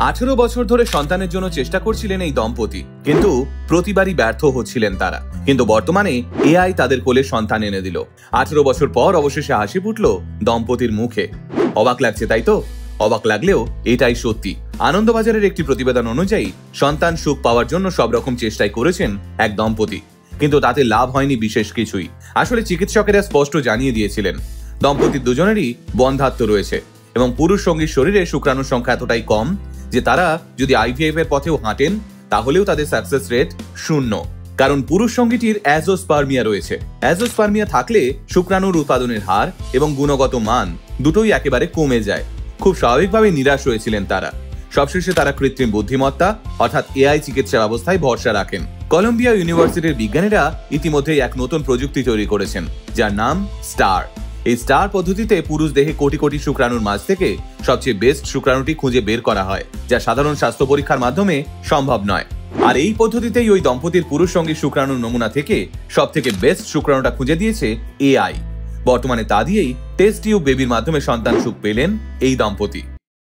18 বছর ধরে সন্তানের জন্য চেষ্টা করছিলেন এই দম্পতি, কিন্তু প্রতিবারই ব্যর্থ হচ্ছিলেন তারা। কিন্তু বর্তমানে এআই তাদের কোলে সন্তান এনে দিল। 18 বছর পর অবশেষে হাসি ফুটল দম্পতির মুখে। অবাক লাগছে তাই তো? অবাক লাগলেও এটাই সত্যি। আনন্দবাজারের একটি প্রতিবেদন অনুযায়ী সন্তান সুখ পাওয়ার জন্য সব রকম চেষ্টাই করেছেন এক দম্পতি, কিন্তু তাতে লাভ হয়নি বিশেষ কিছুই। আসলে চিকিৎসকেরা স্পষ্ট জানিয়ে দিয়েছিলেন দম্পতির দুজনেরই বন্ধ্যাত্ব রয়েছে এবং পুরুষ সঙ্গীর শরীরে শুক্রাণুর সংখ্যা এতটাই কম যে তারা যদি আইভিএফ এর পথেও হাঁটেন তাহলেও তাদের সাকসেস রেট 0। কারণ পুরুষ সঙ্গীটির অ্যাজোস্পার্মিয়া রয়েছে। অ্যাজোস্পার্মিয়া থাকলে শুক্রাণুর উৎপাদনের হার এবং গুণগত মান দুটোই একেবারে কমে যায়। খুব স্বাভাবিকভাবে নিরাশ হয়েছিলেন তারা। সবশেষে তারা কৃত্রিম বুদ্ধিমত্তা অর্থাৎ এআই চিকিৎসা ব্যবস্থায় ভরসা রাখেন। কলম্বিয়া ইউনিভার্সিটির বিজ্ঞানীরা ইতিমধ্যেই এক নতুন প্রযুক্তি তৈরি করেছেন যার নাম স্টার। এই স্টার পদ্ধতিতে পুরুষ দেহে কোটি কোটি শুক্রাণুর মাঝ থেকে সবচেয়ে বেস্ট শুক্রাণুটি খুঁজে বের করা হয়, যা সাধারণ স্বাস্থ্য পরীক্ষার মাধ্যমে সম্ভব নয়। আর এই পদ্ধতিতেই ওই দম্পতির পুরুষ সঙ্গী শুক্রাণুর নমুনা থেকে সব থেকে বেস্ট শুক্রাণুটা খুঁজে দিয়েছে এআই। বর্তমানে তা দিয়েই টেস্ট টিউব বেবির মাধ্যমে সন্তান সুখ পেলেন এই দম্পতি।